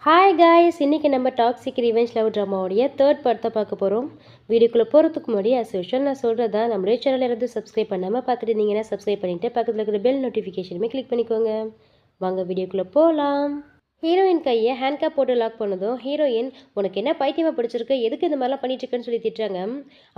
Hi guys, இன்றைக்கி நம்ம toxic revenge love ட்ராமாவுடைய third பார்ட்டை பார்க்க போகிறோம். வீடியோக்குள்ளே போகிறதுக்கு முன்னாடி யூஷுவல் நான் சொல்கிறதா நம்மளுடைய சேனலில் இருந்து சப்ஸ்கிரைப் பண்ணாமல் பார்த்துட்டு இருந்தீங்கன்னா சப்ஸ்கிரைப் பண்ணிவிட்டு பக்கத்தில் இருக்கிற பெல் நோட்டிஃபிகேஷனுமே கிளிக் பண்ணிக்கோங்க. வாங்க வீடியோக்குள்ளே போகலாம். ஹீரோயின் கையை ஹேண்ட்கேப் போட்டு லாக் பண்ணதும் ஹீரோயின், உனக்கு என்ன பைத்தியமாக பிடிச்சிருக்கு, எதுக்கு இந்த மாதிரிலாம் பண்ணிட்டு இருக்கேன்னு சொல்லி திட்டுறாங்க.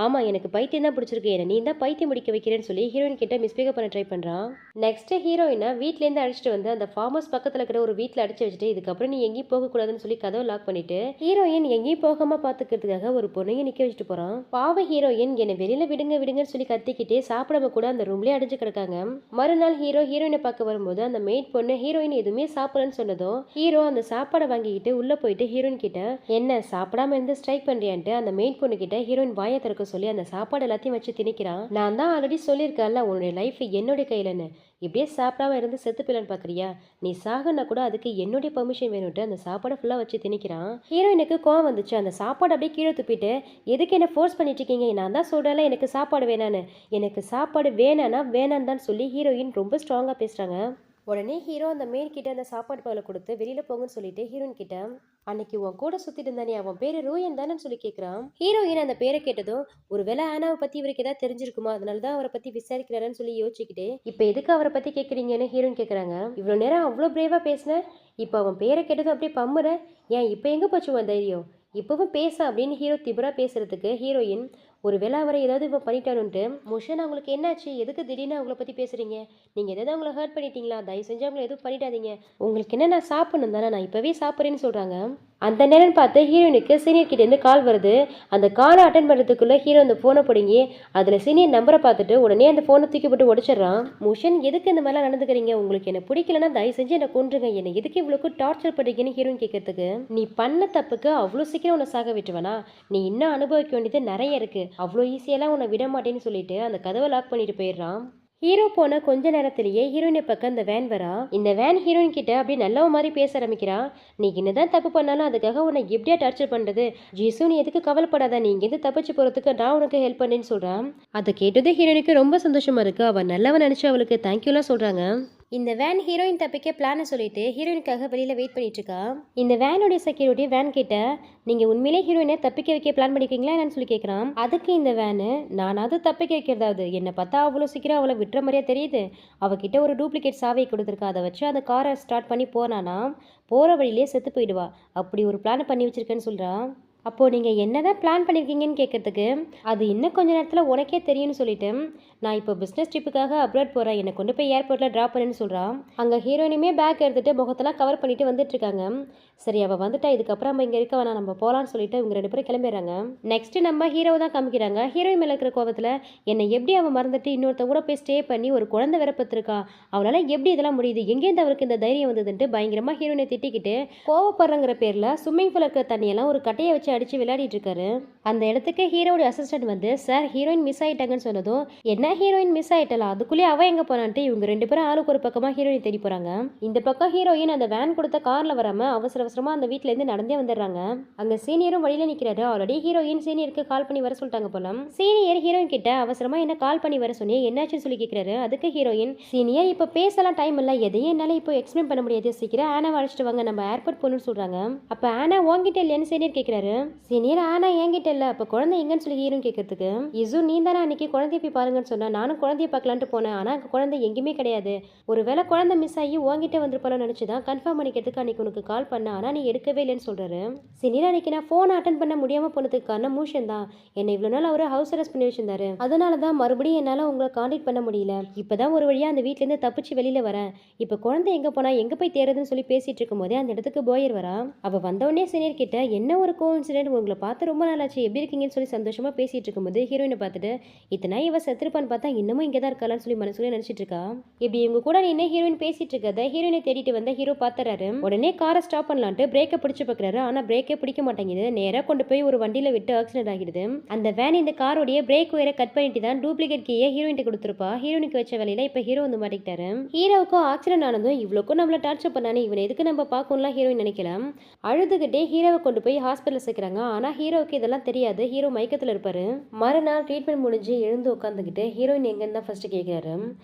ஆமாம், எனக்கு பைத்தியம் தான் பிடிச்சிருக்கு, என்ன நீ தான் பைத்தியம் முடிக்க வைக்கிறேன்னு சொல்லி ஹீரோயின் கிட்ட மிஸ்பிஹேவ் பண்ண ட்ரை பண்ணுறான். நெக்ஸ்ட் ஹீரோயினை வீட்டிலேருந்து அடிச்சுட்டு வந்து அந்த ஃபார்ம் ஹவுஸ் பக்கத்தில் இருக்கிற ஒரு வீட்டில் அடிச்சு வச்சுட்டு இதுக்கப்புறம் நீ எங்கேயும் போகக்கூடாதுன்னு சொல்லி கதவை லாக் பண்ணிட்டு ஹீரோயின் எங்கேயும் போகாமல் பார்த்துக்கிறதுக்காக ஒரு பொண்ணையும் நிற்க வச்சுட்டு போகிறான். பாவ ஹீரோயின் என்னை வெளியில் விடுங்க விடுங்கன்னு சொல்லி கத்திக்கிட்டே சாப்பிடாம கூட அந்த ரூம்லேயே அடிச்சு கிடக்காங்க. மறுநாள் ஹீரோயினை பார்க்க வரும்போது அந்த மெய்ட் பொண்ணு ஹீரோயின் எதுவுமே சாப்பிடலன்னு சொன்னதும் ஹீரோ அந்த சாப்பாடை வாங்கிக்கிட்டு உள்ள போயிட்டு ஹீரோயின் கிட்ட என்ன சாப்பிடாம இருந்து ஸ்ட்ரைக் பண்றியான்ட்டு அந்த மெயின் பொண்ணு கிட்ட ஹீரோயின் வாயை திறக்க சொல்லி அந்த சாப்பாடு எல்லாத்தையும் வச்சு திணிக்கிறான். நான் தான் ஆல்ரெடி சொல்லியிருக்கேன்ல உன்னுடைய லைஃப் என்னுடைய கையிலன்னு, இப்படியே சாப்பிடாம இருந்து செத்து போயிலான்னு பாக்குறியா, நீ சாகுனா கூட அதுக்கு என்னுடைய பெர்மிஷன் வேணும்ட்டு அந்த சாப்பாடை ஃபுல்லா வச்சு திணிக்கிறான். ஹீரோயினுக்கு கோவம் வந்துச்சு. அந்த சாப்பாடு அப்படியே கீழே துப்பிட்டு எதுக்கு என்ன ஃபோர்ஸ் பண்ணிட்டு இருக்கீங்க, நான் தான் சொல்றேன்ல எனக்கு சாப்பாடு வேணான்னு, எனக்கு சாப்பாடு வேணான்னா வேணான்னு தான் சொல்லி ஹீரோயின் ரொம்ப ஸ்ட்ராங்கா பேசுறாங்க. உடனே ஹீரோ அந்த மேல் கிட்ட அந்த சாப்பாடு பவுலை கொடுத்து வெளியில போங்கன்னு சொல்லிட்டு ஹீரோயின் கிட்ட அன்னைக்கு உன் கூட சுத்திட்டு இருந்தானே அவன் பேரு ரோயன் தானே சொல்லி கேட்கறான். ஹீரோயின் அந்த பேரை கேட்டதும் ஒருவேளை ஆனாவை பத்தி இவருக்கு ஏதாவது தெரிஞ்சிருக்குமா, அதனாலதான் அவரை பத்தி விசாரிக்கிறாருன்னு சொல்லி யோசிச்சுக்கிட்டு இப்ப எதுக்கு அவரை பத்தி கேட்கறீங்கன்னு ஹீரோயின் கேட்கறாங்க. இவ்வளவு நேரம் அவ்வளவு பிரேவா பேசின, இப்ப அவன் பேரை கேட்டதும் அப்படியே பம்முற, ஏன் இப்ப எங்க போச்சு உன் தைரியம், இப்பவும் பேச அப்படின்னு ஹீரோ திபரா பேசுறதுக்கு ஹீரோயின் ஒருவேளை அவரை ஏதாவது இவன் பண்ணிட்டானுன்ட்டு, மோஷன் அவங்களுக்கு என்னாச்சு, எதுக்கு திடீர்னு அவங்கள பற்றி பேசுகிறீங்க, நீங்கள் எதாவது அவங்கள ஹர்ட் பண்ணிட்டீங்களா, தயவு செஞ்சு அவங்கள எதுவும் பண்ணிட்டாதீங்க, உங்களுக்கு என்ன நான் சாப்பிடணும் தானே, நான் இப்போவே சாப்பிட்றேன்னு சொல்கிறாங்க. அந்த நேரம் பார்த்து ஹீரோயினுக்கு சீனியர் கிட்டேருந்து கால் வருது. அந்த காலை அட்டன் பண்ணுறதுக்குள்ளே ஹீரோ அந்த ஃபோனை பிடுங்கி அதில் சீனியர் நம்பரை பார்த்துட்டு உடனே அந்த ஃபோனை தூக்கி போட்டு உடச்சிட்றான். மோஷன் எதுக்கு இந்த மாதிரிலாம் நடந்துக்கிறீங்க, உங்களுக்கு என்ன பிடிக்கலன்னா தயவு செஞ்சு என்னை கொன்றுங்க, என்னை எதுக்கு இவ்வளோக்கு டார்ச்சர் பண்ணுறீங்கன்னு ஹீரோயின் கேட்கறதுக்கு, நீ பண்ண தப்புக்கு அவ்வளோ சீக்கிரம் உன்னை சாக விட்டுவேனா, நீ இன்னும் அனுபவிக்க வேண்டியது நிறைய இருக்குது, அவ்வளோ ஈஸியெல்லாம் உன்னை விட மாட்டேன்னு சொல்லிட்டு அந்த கதவை லாக் பண்ணிட்டு போயிடுறான். ஹீரோ போன கொஞ்ச நேரத்திலேயே ஹீரோயினை பக்கம் அந்த வேன் வரா. இந்த வேன் ஹீரோயின் கிட்ட அப்படியே நல்லவ மாதிரி பேச ஆரம்பிக்கிறா. நீ என்னதான் தப்பு பண்ணாலும் அதுக்காக உன்னை எப்படியா டார்ச்சர் பண்றது, ஜீசு நீ எதுக்கு கவலைப்படாத, நீ இங்கேருந்து தப்பிச்சு போறதுக்கு நான் உனக்கு ஹெல்ப் பண்ணேன்னு சொல்றான். அதை கேட்டது ஹீரோயினுக்கு ரொம்ப சந்தோஷமா இருக்கு. அவன் நல்லவன் நினைச்சு அவளுக்கு தேங்க்யூலாம் சொல்றாங்க. இந்த வேன் ஹீரோயின் தப்பிக்க பிளானை சொல்லிட்டு ஹீரோயினுக்காக வெளியில வெயிட் பண்ணிட்டு இருக்கா. இந்த வேனுடைய செக்யூரிட்டி வேன் கிட்ட நீங்க உண்மையிலே ஹீரோயினை தப்பிக்க வைக்க பிளான் பண்ணிருக்கீங்களா என்னன்னு சொல்லி கேட்கறான். அதுக்கு இந்த வேனு, நானாவது தப்பிக்க வைக்கிறதாவது, என்னை பார்த்தா அவ்வளோ சீக்கிரம் அவளை விட்டுற மாதிரியா தெரியுது, அவகிட்ட ஒரு டூப்ளிகேட் சாவியை கொடுத்துருக்கா, அதை வச்சு அந்த காரை ஸ்டார்ட் பண்ணி போனானா போற வழியிலே செத்து போயிடுவா, அப்படி ஒரு பிளான் பண்ணி வச்சிருக்கேன்னு சொல்றான். அப்போது நீங்கள் என்ன தான் பிளான் பண்ணியிருக்கீங்கன்னு கேட்குறதுக்கு, அது இன்னும் கொஞ்ச நேரத்தில் உனக்கே தெரியும்னு சொல்லிட்டு நான் இப்போ பிஸ்னஸ் ட்ரிப்புக்காக அப்ராட் போகிறேன், என்னை கொண்டு போய் ஏர்போர்ட்டில் ட்ராப் பண்ணுன்னு சொல்கிறான். அங்கே ஹீரோயினுமே பேக் எடுத்துகிட்டு முகத்தெல்லாம் கவர் பண்ணிட்டு வந்துட்டுருக்காங்க. சரி அவள் வந்துட்டா, இதுக்கப்புறம் நம்ம இங்கே இருக்க வேணாம், நம்ம போகலான்னு சொல்லிட்டு இவங்க 2 பேரும் கிளம்பிடுறாங்க. நெக்ஸ்ட்டு நம்ம ஹீரோவை தான் காமிக்கிறாங்க. ஹீரோயின் மேலே இருக்கிற கோவத்தில் என்னை எப்படி அவன் மறந்துட்டு இன்னொருத்த கூட போய் ஸ்டே பண்ணி ஒரு குழந்தை வேற பெற்றிருக்கா, அவளால் எப்படி இதெல்லாம் முடியுது, எங்கேருந்து அவருக்கு இந்த தைரியம் வந்ததுன்ட்டு பயங்கரமாக ஹீரோயினை திட்டிக்கிட்டு கோவப்படுறங்கிற பேரில் ஸ்விம்மிங் பூல் இருக்கிற தண்ணியெல்லாம் ஒரு கட்டையை வச்சு அடிச்சு விளையாடிட்டு இருக்காரு. அந்த இடத்துக்கு ஹீரோட அசிஸ்டன்ட் வந்து சார் ஹீரோயின் மிஸ் ஆயிட்டாங்கன்னு சொன்னதும், என்ன ஹீரோயின் மிஸ் ஆயிட்டலாம், அதுக்குள்ளேயே அவ எங்க போனான்ட்டு இவங்க 2 பேரும் ஆளுக்கு ஒரு பக்கமா ஹீரோயின் தேடி போறாங்க. இந்த பக்கம் ஹீரோயின் அந்த வேன் கொடுத்த கார்ல வராம அவசர அவசரமா அந்த வீட்ல இருந்து நடந்தே வந்துடுறாங்க. அங்க சீனியரும் வழியில நிக்கிறாரு. ஆல்ரெடி ஹீரோயின் சீனியருக்கு கால் பண்ணி வர சொல்லிட்டாங்க போல. சீனியர் ஹீரோயின் கிட்ட அவசரமா என்ன கால் பண்ணி வர சொன்னே, என்னாச்சுன்னு சொல்லி கேட்கிறாரு. அதுக்கு ஹீரோயின், சீனியர் இப்ப பேசலாம் டைம் இல்ல, எதையும் என்னால இப்போ எக்ஸ்பிளைன் பண்ண முடியாது, சீக்கிரம் ஆனாவை அழைச்சிட்டு வாங்க, நம்ம ஏர்போர்ட் போகணும்னு சொல்றாங்க. அப்ப ஆனா உன்கிட்ட இல்லையான்னு சீனியர் கேட்கிறாரு. சீனியர் ஆனா என்கிட்ட இல்ல, அப்ப குழந்தை எங்கன்னு சொல்லி ஹீரோயின் கேட்கறதுக்கு, இசு நீ தானே அன்னைக்கு குழந்தைய போய் பாருங்கன்னு சொன்னா, நானும் குழந்தைய பார்க்கலான்ட்டு போனேன், ஆனா அங்க குழந்தை எங்கேயுமே கிடையாது, ஒருவேளை குழந்தை மிஸ் ஆகி உன்கிட்ட வந்துருப்பாலும் நினைச்சுதான் கன்ஃபார்ம் பண்ணிக்கிறதுக்கு அன்னைக்கு உனக்கு கால் பண்ண, ஆனா நீ எடுக்கவே இல்லைன்னு சொல்றாரு. சீனியர் அன்னைக்கு நான் போன் அட்டன் பண்ண முடியாம போனதுக்கு காரணம் மூஷன் தான், என்னை இவ்வளவு நாள் அவரு ஹவுஸ் அரெஸ்ட் பண்ணி வச்சிருந்தாரு, அதனாலதான் மறுபடியும் என்னால உங்களை கான்டாக்ட் பண்ண முடியல, இப்பதான் ஒரு வழியா அந்த வீட்ல இருந்து தப்பிச்சு வெளியில வரேன், இப்ப குழந்தை எங்க போனா எங்க போய் தேடுறதுன்னு சொல்லி பேசிட்டு இருக்கும் போதே அந்த இடத்துக்கு போயர் வரா. அவ வந்தவொடனே சீனியர் கிட்ட என்ன ஒரு கோஇன்சிடென்ட், உங்களை பார்த்து ரொம்ப நாளாச்சு, எப்படி இருக்கீங்கன்னு சொல்லி சந்தோஷமா பேசிட்டு இருக்கும்போது ஹீரோயினை பார்த்துட்டு இத்தனை இவ செத்துருப்பான்னு பார்த்தா இன்னமும் இங்கே தான் இருக்காளான்னு சொல்லி மனசுல நினைச்சிட்டு இருக்கா. இப்படி இவங்க கூட என்ன ஹீரோயின் பேசிட்டு இருக்கத ஹீரோயினை தேடிட்டு வந்த ஹீரோ பார்த்துறாரு. உடனே காரை ஸ்டாப் பண்ணலான்ட்டு பிரேக்கை பிடிச்சு பார்க்குறாரு. ஆனா பிரேக்கே பிடிக்க மாட்டேங்குது. நேராக கொண்டு போய் ஒரு வண்டியில விட்டு ஆக்சிடென்ட் ஆகிடுது. அந்த வேன் இந்த காரோடைய பிரேக் ஒயரை கட் பண்ணிட்டு தான் டூப்ளிகேட் கீயை ஹீரோயின் கொடுத்துருப்பா. ஹீரோயினுக்கு வச்ச வேலையில இப்ப ஹீரோ வந்து மாட்டிக்கிட்டாரு. ஹீரோவுக்கும் ஆக்சிடென்ட் ஆனதும் இவ்வளோக்கும் நம்மள டார்ச்சர் பண்ணானே, இவனை எதுக்கு நம்ம பார்க்கணும்லாம் ஹீரோயின் நினைக்கலாம். அழுதுகிட்டே ஹீரோவை கொண்டு போய் ஹாஸ்பிட்டல் சேர்க்குறாங்க. ஆனா ஹீரோவுக்கு இதெல்லாம் தெரியாது. ஹீரோ மயக்கத்தில் இருப்பாரு. மறுநாள் ட்ரீட்மெண்ட் முடிஞ்சு எழுந்து உட்காந்துக்கிட்டு ஹீரோயின் எங்கன்னு தான் ஃபர்ஸ்ட் கேட்குறாரு.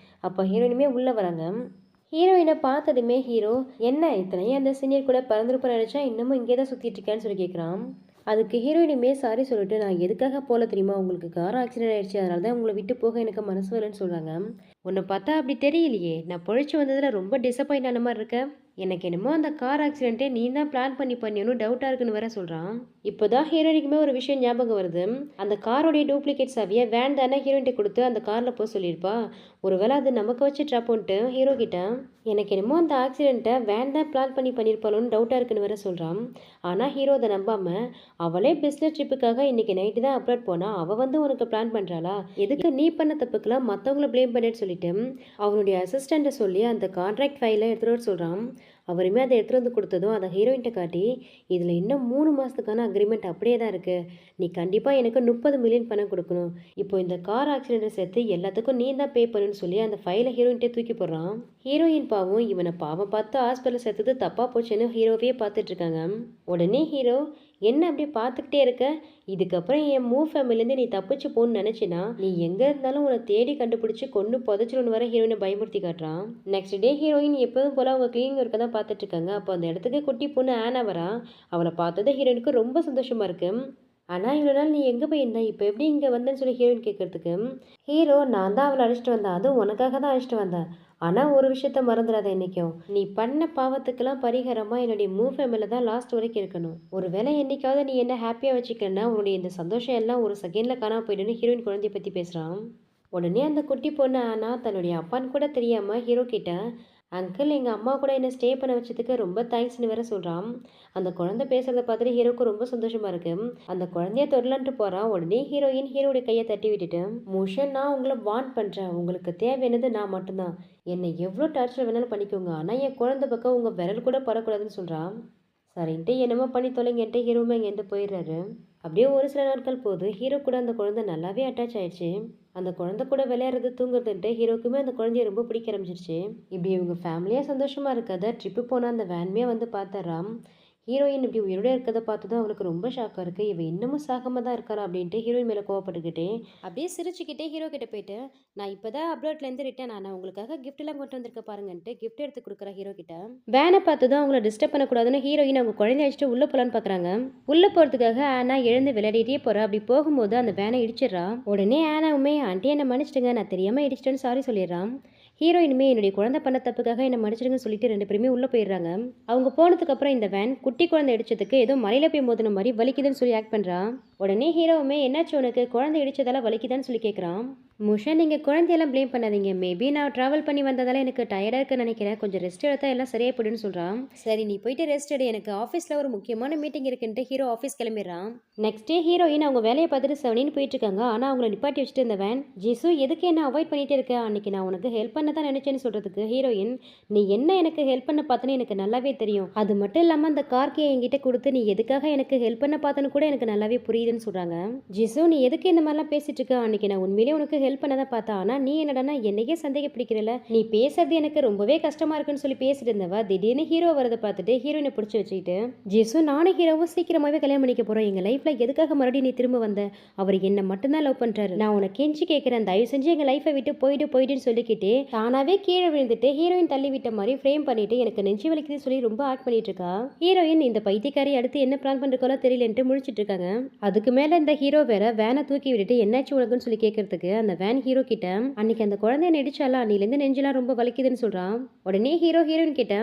அப்போ ஹீரோயினுமே உள்ள வராங்க. ஹீரோயினை பார்த்ததுமே ஹீரோ, என்ன இத்தனையும் அந்த சீனியர் கூட பறந்துருப்ப நினைச்சா இன்னமும் இங்கே தான் சுத்திட்டு இருக்கேன்னு சொல்லி கேட்குறான். அதுக்கு ஹீரோயினுமே சாரி சொல்லிட்டு, நான் எதுக்காக போல தெரியுமா, உங்களுக்கு கார் ஆக்சிடென்ட் ஆயிடுச்சு, அதனால தான் உங்களை விட்டு போக எனக்கு மனசு வரலன்னு சொல்றாங்க. உன்னை பார்த்தா அப்படி தெரியலையே, நான் பொழைச்சு வந்ததுல ரொம்ப டிசப்பாயிண்ட் ஆன மாதிரி இருக்க. எனக்கு என்னமோ அந்த கார் ஆக்சிடென்ட்டே நீ தான் பிளான் பண்ணியன்னு டவுட்டா இருக்குன்னு வேற சொல்றான். இப்போதான் ஹீரோயினுக்குமே ஒரு விஷயம் ஞாபகம் வருது. அந்த காரோடைய டூப்ளிகேட் சாவியை வேன் தானே ஹீரோயின்ட்ட கொடுத்து அந்த கார்ல போக சொல்லியிருப்பா. ஒருவேளை அது நமக்கு வச்சு ட்ராப்போன்ட்டு ஹீரோ கிட்ட, எனக்கு என்னமோ அந்த ஆக்சிடென்ட்டை வேன் தான் பிளான் பண்ணியிருப்பாளோன்னு டவுட்டா இருக்குன்னு வேற சொல்றான். ஆனா ஹீரோ அதை நம்பாம, அவளே பிஸ்னஸ் ட்ரிப்புக்காக இன்னைக்கு நைட்டு தான் அப்ராட் போனா, அவ வந்து உனக்கு பிளான் பண்றாளா, எதுக்கு நீ பண்ண தப்புக்கெல்லாம் மற்றவங்கள ப்ளேம் பண்ணேன்னு சொல்லிட்டு அவனுடைய அசிஸ்டண்ட்டை சொல்லி அந்த கான்ட்ராக்ட் ஃபைலை எடுத்துகிட்டு வர சொல்கிறான். அவருமே அதை எடுத்துகிட்டு வந்து கொடுத்ததும் அதை ஹீரோயின்ட்ட காட்டி, இதில் இன்னும் 3 மாதத்துக்கான அக்ரிமெண்ட் அப்படியே தான் இருக்குது, நீ கண்டிப்பாக எனக்கு 30 மில்லியன் பணம் கொடுக்கணும், இப்போ இந்த கார் ஆக்சிடென்ட்டை சேர்த்து எல்லாத்துக்கும் நீ தான் பே பண்ணுன்னு சொல்லி அந்த ஃபைலை ஹீரோயின்ட்டே தூக்கி போடுறான். ஹீரோயின் பாவம் இவனை பாவம் பார்த்து ஹாஸ்பிட்டலில் சேர்த்தது தப்பாக போச்சுன்னு ஹீரோவே பார்த்துட்டு இருக்காங்க. உடனே ஹீரோ, என்ன அப்படியே பார்த்துக்கிட்டே இருக்க, இதுக்கப்புறம் என் ஃபேமிலிலேருந்து நீ தப்பிச்சு போன்னு நினச்சினா நீ எங்கே இருந்தாலும் உன்னை தேடி கண்டுபிடிச்சி கொண்டு புதைச்சிடும்னு வர ஹீரோயினை பயமுறுத்தி காட்டுறான். நெக்ஸ்ட் டே ஹீரோயின் எப்போதும் போல் அவங்க கிளீனிங் ஒர்க்கை தான் பார்த்துட்டு இருக்காங்க. அப்போ அந்த இடத்துக்கு குட்டி பொண்ணு ஆனா வரா. அவளை பார்த்தது ஹீரோயினுக்கு ரொம்ப சந்தோஷமா இருக்கு. ஆனால் இவ்வளோ நாள் நீ எங்கே போயிருந்த, இப்போ எப்படி இங்கே வந்தேன்னு சொல்லி ஹீரோயின் கேட்கறதுக்கு, ஹீரோ, நான் தான் அவளை அழைச்சிட்டு வந்தேன், அதுவும் உனக்காக தான் அழைச்சிட்டு வந்தேன். ஆனால் ஒரு விஷயத்த மறந்துடாத என்றைக்கும், நீ பண்ண பாவத்துக்கெல்லாம் பரிகாரமாக என்னுடைய ஃபேமிலியில் தான் லாஸ்ட் வரைக்கும் இருக்கணும். ஒரு வேளை என்னைக்காவது நீ என்ன ஹாப்பியாக வச்சுக்கன்னா உன்னுடைய இந்த சந்தோஷம் எல்லாம் ஒரு செகண்டில் காணாமல் போயிடுன்னு ஹீரோயின் குழந்தைய பற்றி பேசுகிறான். உடனே அந்த குட்டி பொண்ணு ஆனால் தன்னுடைய அப்பான்னு கூட தெரியாமல் ஹீரோ கிட்ட, அங்கிள், எங்கள் அம்மா கூட என்னை ஸ்டே பண்ண வச்சதுக்கு ரொம்ப தேங்க்ஸ்னு வேற சொல்கிறான். அந்த குழந்தை பேசுகிறத பார்த்துட்டு ஹீரோக்கு ரொம்ப சந்தோஷமாக இருக்கு. அந்த குழந்தைய தொடலான்ட்டு போகிறான். உடனே ஹீரோயின் ஹீரோடைய கையை தட்டி விட்டுட்டு, மோஷன், நான் உங்களை வார்ன் பண்ணுறேன், உங்களுக்கு தேவையானது நான் மட்டும்தான், என்னை எவ்வளோ டார்ச்சர் வேணாலும் பண்ணிக்கோங்க, ஆனால் என் குழந்தை பக்கம் உங்கள் விரல் கூட படக்கூடாதுன்னு சொல்கிறான். சரின்ட்டு என்னமோ பண்ணி தொலைங்கன்ட்டு ஹீரோமே இங்கேருந்து போயிடுறாரு. அப்படியே ஒரு சில நாட்கள் போது ஹீரோ கூட அந்த குழந்தை நல்லாவே அட்டாச் ஆயிடுச்சு. அந்த குழந்தை கூட விளையாடுறது தூங்குறதுன்ட்டு ஹீரோக்குமே அந்த குழந்தைய ரொம்ப பிடிக்க ஆரம்பிச்சிருச்சு. இப்படி இவங்க ஃபேமிலியாக சந்தோஷமாக இருக்காத ட்ரிப்பு போனால் அந்த வேன்மே வந்து பார்த்துட்றான். ஹீரோயின் இப்படி உயிரோட இருக்கிறத பார்த்ததும் அவளுக்கு ரொம்ப ஷாக்காக இருக்குது. இவன் இன்னமும் சாகாம தான் இருக்காரா அப்படின்ட்டு ஹீரோயின் மேலே கோவப்பட்டுக்கிட்டே அப்படியே சிரிச்சுக்கிட்டே ஹீரோ கிட்ட போயிட்டு, நான் இப்போ தான் அப்ராட்லேருந்து ரிட்டர்ன் ஆனால் உங்களுக்காக கிஃப்ட்லாம் கொண்டு வந்திருக்க பாருங்கன்ட்டு கிஃப்ட் எடுத்து கொடுக்குற ஹீரோ கிட்ட. வேனை பார்த்ததும் அவங்கள டிஸ்டர்ப் பண்ணக்கூடாதுன்னு ஹீரோயின் அவங்க குழந்தைய வச்சுட்டு உள்ளே போகலான்னு பார்க்குறாங்க. உள்ளே போகிறதுக்காக ஆனா எழுந்து விளையாடிட்டே போகிறா. அப்படி போகும்போது அந்த வேனை இடிச்சிடறா. உடனே ஆனாவுமே, ஆண்டி என்னை மன்னிச்சிடுங்க, நான் தெரியாமல் இடிச்சிட்டேன்னு சாரி சொல்லிடுறான். ஹீரோயினுமே, என்னுடைய குழந்தை பண்ண தப்புக்காக என்னை மன்னிச்சிடுங்கன்னு சொல்லிட்டு 2 பேருமே உள்ளே போயிடுறாங்க. அவங்க போனதுக்கப்புறம் இந்த வேன் குட்டி குழந்தை இடிச்சதுக்கு ஏதோ மலையில போய் மோதின மாதிரி வலிக்குதுன்னு சொல்லி ஆக்ட் பண்ணுறான். உடனே ஹீரோவுமே, என்னாச்சு உனக்கு, குழந்தை இடிச்சதால வலிக்குதான்னு சொல்லி கேட்குறான். முஷன், நீங்கள் குழந்தையெல்லாம் ப்ளேம் பண்ணாதீங்க, மேபி நான் ட்ராவல் பண்ணி வந்ததால எனக்கு டயர்டாக இருக்குன்னு நினைக்கிறேன், கொஞ்சம் ரெஸ்ட் எடுத்தா எல்லாம் சரியாக போயிடுன்னு சொல்கிறான். சரி, நீ போயிட்டு ரெஸ்ட் எடு, எனக்கு ஆஃபீஸில் ஒரு முக்கியமான மீட்டிங் இருக்குன்ட்டு ஹீரோ ஆஃபீஸ் கிளம்பிடுறான். நெக்ஸ்ட் டே ஹீரோயின் அவங்க வேலையை பார்த்துட்டு செவனின்னு போயிட்டு இருக்காங்க. ஆனால் அவங்கள நிப்பாட்டி வச்சுட்டு இந்த வேன், ஜிசு எதுக்கு என்ன அவாய்ட் பண்ணிட்டே இருக்க, அன்னைக்கு நான் உனக்கு ஹெல்ப் பண்ண தான் நினைச்சேன்னு சொல்கிறதுக்கு ஹீரோயின், நீ என்ன எனக்கு ஹெல்ப் பண்ண பார்த்தேன்னு எனக்கு நல்லாவே தெரியும், அது மட்டும் இல்லாமல் அந்த கார்க்கே என்கிட்ட கொடுத்து நீ எதுக்காக எனக்கு ஹெல்ப் பண்ண பார்த்தேன்னு கூட எனக்கு நல்லாவே புரியுதுன்னு சொல்கிறாங்க. ஜிசு, நீ எதுக்கு இந்த மாதிரிலாம் பேசிட்டு இருக்க, அன்னைக்கு நான் உண்மையிலேயே உனக்கு ஹெல்ப் பண்ணதான் பார்த்தா, ஆனால் நீ என்னடா என்னைக்கே சந்தேகப்பிடிக்கிறல, நீ பேசுறது எனக்கு ரொம்பவே கஷ்டமா இருக்குன்னு சொல்லி பேசிட்டு இருந்தவா திடீர்னு ஹீரோ வரதை பார்த்துட்டு ஹீரோயினை பிடிச்சி வச்சுக்கிட்டு, ஜிசு, நானும் ஹீரோவும் சீக்கிரமாவே கல்யாணம் பண்ணிக்க போறோம், எங்க லைஃப்ல எதுக்காக மறுபடியும் நீ திரும்ப வந்த, அவர் என்ன மட்டும்தான் லவ் பண்றாரு, நான் உனக்கு கெஞ்சி கேட்கிறேன், தயவு செஞ்சு எங்க லைஃபை விட்டு போயிடுன்னு சொல்லிக்கிட்டு தானாவே கீழே விழுந்துட்டு ஹீரோயின் தள்ளி விட்ட மாதிரி ஃப்ரேம் பண்ணிட்டு எனக்கு நெஞ்சு வலிக்குதுன்னு சொல்லி ரொம்ப ஆக்ட் பண்ணிட்டு இருக்கா. ஹீரோயின் இந்த பைத்தியக்காரி அடுத்து என்ன பிளான் பண்றதுக்கோல தெரியலன்ட்டு முழிச்சிட்டு இருக்காங்க. அதுக்கு மேல இந்த ஹீரோ வேற வேனை தூக்கி விட்டுட்டு என்னாச்சு உனக்குன்னு சொல்லி கேட்கறதுக்கு அந்த வேன் ஹீரோ கிட்ட, அன்னைக்கு அந்த குழந்தைய நடிச்சாலா, நீலேருந்து நெஞ்செல்லாம் ரொம்ப வலிக்குதுன்னு சொல்றான். உடனே ஹீரோயின் கிட்ட,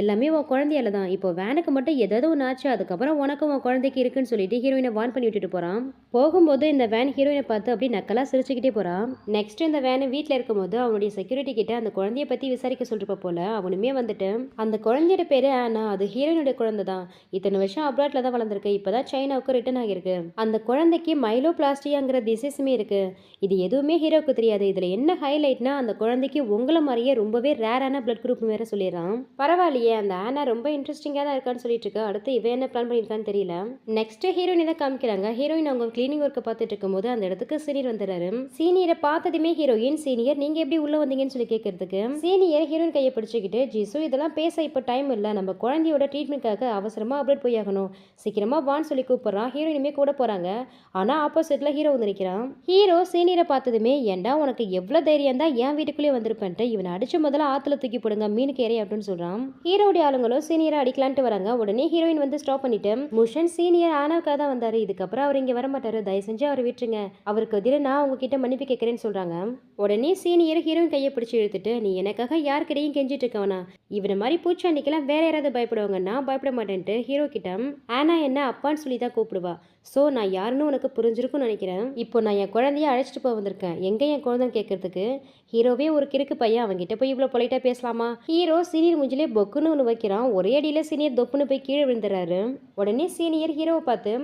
எல்லாமே உன் குழந்தையால தான், இப்போ வேனுக்கு மட்டும் ஏதாவது ஒன்று ஆச்சு, அதுக்கப்புறம் உனக்கும் உன் குழந்தைக்கு இருக்குன்னு சொல்லிட்டு ஹீரோயினை வார்ன் பண்ணி விட்டுட்டு போறான். போகும்போது இந்த வேன் ஹீரோயினை பார்த்து அப்படி நக்கலா சிரிச்சுக்கிட்டே போறான். நெக்ஸ்ட் இந்த வேன் வீட்டில் இருக்கும்போது அவனுடைய செக்யூரிட்டி கிட்ட அந்த குழந்தைய பத்தி விசாரிக்க சொல்றப்ப போல அவனுமே வந்துட்டு, அந்த குழந்தையோட பேரு ஆனா, அது ஹீரோயினுடைய குழந்தை தான், இத்தனை வருஷம் அப்ராட்ல தான் வளர்ந்துருக்கு, இப்பதான் சைனாவுக்கு ரிட்டர்ன் ஆகிருக்கு, அந்த குழந்தைக்கு மைலோபிளாஸ்டியாங்கிற டிசீஸுமே இருக்கு, இது எதுவுமே ஹீரோவுக்கு தெரியாது, இதுல என்ன ஹைலைட்னா அந்த குழந்தைக்கு உங்களை மாதிரியே ரொம்பவே ரேரான பிளட் குரூப் வேற சொல்லிடுறான். பரவாயில்லையே, அந்த ஆனா ரொம்ப இன்ட்ரெஸ்டிங்காக தான் இருக்கான்னு சொல்லிட்டு இருக்கா. அடுத்து இவன் என்ன பிளான் பண்ணியிருக்கான்னு தெரியல. நெக்ஸ்ட் ஹீரோயின் தான் காமிக்கிறாங்க. ஹீரோயின் அவங்க கிளீனிங் ஒர்க்கை பார்த்துட்டு இருக்கும்போது அந்த இடத்துக்கு சீனியர் வந்துடுறாரு. சீனியரை பார்த்ததுமே ஹீரோயின், சீனியர் நீங்க எப்படி உள்ள வந்தீங்கன்னு சொல்லி கேட்கறதுக்கு சீனியர் ஹீரோயின் கையை பிடிச்சிக்கிட்டு, ஜிசு இதெல்லாம் பேச இப்போ டைம் இல்லை, நம்ம குழந்தையோட ட்ரீட்மெண்ட்காக அவசரமா அப்டேட் போய் ஆகணும், சீக்கிரமா வான்னு சொல்லி கூப்பிடுறான். ஹீரோயினுமே கூட போறாங்க. போகிறாங்க. ஆனால் ஆப்போசிட்டில் ஹீரோ வந்து நிற்கிறான். ஹீரோ சீனியரை பார்த்ததுமே, ஏன்டா உனக்கு எவ்வளோ தைரியம் தான் என் வீட்டுக்குள்ளேயே வந்திருப்பேன்ட்டு இவனை அடிச்சு முதல்ல ஆற்றுல தூக்கி போடுங்க மீனுக்கு ஏறி அப்படின்னு சொல்கிறான். ஹீரோடைய ஆளுங்களும் சீனியரை அடிக்கலான்ட்டு வராங்க. உடனே ஹீரோயின் வந்து ஸ்டாப் பண்ணிட்டு, முஷன் சீனியர் ஆனாவுக்காக தான் வந்தார், இதுக்கப்புறம் அவர் இங்கே வர மாட்டார், தயவு செஞ்சு அவர் விட்டுருங்க, அவருக்கு எதிராக நான் உங்ககிட்ட மன்னிப்பு கேட்குறேன்னு சொல்கிறாங்க. உடனே சீனியர் ஹீரோயின் கையை பிடிச்சி இழுத்துட்டு, நீ எனக்காக யாருக்கிட்டையும் கெஞ்சிட்டு இருக்கவனா, இவனை மாதிரி பூச்சாண்டிக்கெல்லாம் வேற யாராவது பயப்படுவாங்க, நான் பயப்பட மாட்டேன்ட்டு ஹீரோ கிட்ட ஆனா என்ன அப்பான்னு சொல்லி தான் கூப்பிடுவா. ஸோ நான் யாருன்னு உனக்கு புரிஞ்சிருக்கும்னு நினைக்கிறேன். இப்போ நான் என் குழந்தைய அழைச்சிட்டு போக வந்திருக்கேன், எங்கே என் குழந்தைன்னு கேட்கறதுக்கு. ஹீரோவே ஒரு கிறுக்கு பையன், அவங்ககிட்ட போய் இவ்வளோ பொலைட்டாக பேசலாமா? ஹீரோ சீனியர் முஞ்சிலே பொக்குன்னு ஒன்று வைக்கிறான். ஒரே அடியில் சீனியர் தொப்புன்னு போய் கீழே விழுந்துறாரு. உடனே சீனியர் ஹீரோவை பார்த்து,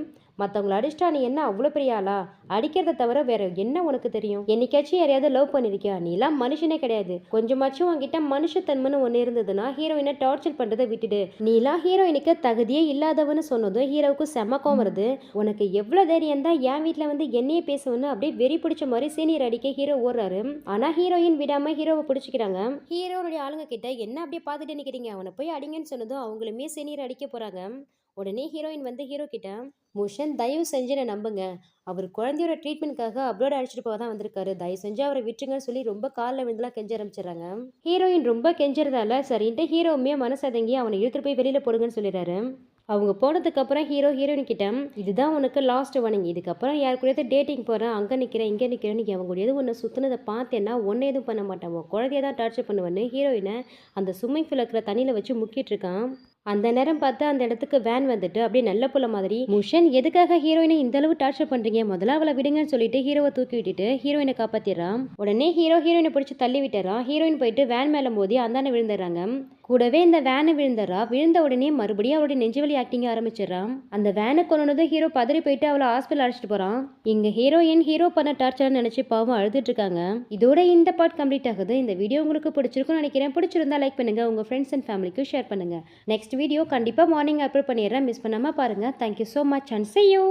மற்றவங்களை அடிச்சிட்டா நீ என்ன அவ்வளோ பெரிய ஆளா? அடிக்கிறத தவிர வேற என்ன உனக்கு தெரியும்? என்னைக்காச்சும் யாரையாவது லவ் பண்ணிருக்கியா? நீ எல்லாம் மனுஷனே கிடையாது. கொஞ்சமாச்சும் உங்ககிட்ட மனுஷத்தன்மைன்னு ஒன்று இருந்ததுன்னா ஹீரோயினை டார்ச்சர் பண்றதை விட்டுடு. நீ எல்லாம் ஹீரோயினுக்கு தகுதியே இல்லாதவன்னு சொன்னதும் ஹீரோவுக்கு செம்மக்கம் வருது. உனக்கு எவ்வளோ தைரியம் தான் என் வீட்டில் வந்து என்னையே பேசுவேன்னு அப்படியே வெறி பிடிச்ச மாதிரி சீனியர் அடிக்க ஹீரோ ஓடுறாரு. ஆனா ஹீரோயின் விடாம ஹீரோவை பிடிச்சிக்கிறாங்க. ஹீரோனுடைய ஆளுங்க கிட்ட என்ன அப்படியே பார்த்துட்டு நிற்கிறீங்க, அவனை போய் அடிங்கன்னு சொன்னதும் அவங்களுமே சீனியர் அடிக்க போறாங்க. உடனே ஹீரோயின் வந்து ஹீரோ கிட்ட, முஷன் தயவு செஞ்சு நான் நம்புங்க, அவர் குழந்தையோட ட்ரீட்மெண்ட்காக அப்ரோட் அழைச்சிட்டு போக தான் வந்திருக்காரு, தயவு செஞ்சு அவரை விட்டுருங்கன்னு சொல்லி ரொம்ப காலில் விழுந்துலாம் கெஞ்ச ஆரம்பிச்சிடறாங்க. ஹீரோயின் ரொம்ப கெஞ்சறதால சரின்ட்டு ஹீரோவுமே மனசதங்கி அவனை இழுத்துட்டு போய் வெளியில போடுங்கன்னு சொல்லிடுறாரு. அவங்க போனதுக்கப்புறம் ஹீரோ ஹீரோயின் கிட்ட, இதுதான் உனக்கு லாஸ்ட் வார்னிங், இதுக்கப்புறம் யார் கூடயாவது டேட்டிங் போகிறேன், அங்கே நிற்கிறேன் இங்கே நிற்கிறேன்னு அவங்க கூடயாவது ஒன்று சுற்றுனதை பார்த்தேன்னா ஒன்று எதுவும் பண்ண மாட்டான், குழந்தைய தான் டார்ச்சர் பண்ணுவேன்னு ஹீரோயினை அந்த ஸ்விம்மிங் பூல் இருக்கிற தண்ணியில் வச்சு முக்கிட்டு இருக்கான். அந்த நேரம் பார்த்து அந்த இடத்துக்கு வேன் வந்துட்டு அப்படியே நல்ல புள்ள மாதிரி, முஷன் எதுக்காக ஹீரோயினை இந்த அளவு டார்ச்சர் பண்றீங்க, முதல்ல அவளை விடுங்கன்னு சொல்லிட்டு ஹீரோவை தூக்கி விட்டுட்டு ஹீரோயினை காப்பாத்திடுறான். உடனே ஹீரோயினை பிடிச்சி தள்ளி விட்டுறான். ஹீரோயின் போயிட்டு வேன் மேல மோதி அந்தான விழுந்துடுறாங்க. கூடவே இந்த வேனை விழுந்துறா. விழுந்த உடனே மறுபடியும் அவளுடைய நெஞ்சுவலி ஆக்டிங் ஆரம்பிச்சிடறான். அந்த வேனை கொண்டதும் ஹீரோ பதறி போயிட்டு அவளை ஹாஸ்பிட்டல் அழைச்சிட்டு போறான். இங்க ஹீரோயின் ஹீரோ பண்ண டார்ச்சர் நினைச்சு பாவம் அழுதுட்டு இருக்காங்க. இதோட இந்த பார்ட் கம்ப்ளீட் ஆகுது. இந்த வீடியோ உங்களுக்கு பிடிச்சிருக்கும்னு நினைக்கிறேன். பிடிச்சிருந்தா லைக் பண்ணுங்க, உங்க ஃப்ரெண்ட்ஸ் அண்ட் ஃபேமிலிக்கு ஷேர் பண்ணுங்க. நெக்ஸ்ட் வீடியோ கண்டிப்பா மார்னிங் அப்லோட் பண்ணிடுறேன், மிஸ் பண்ணாம பாருங்க. Thank you so much and see you.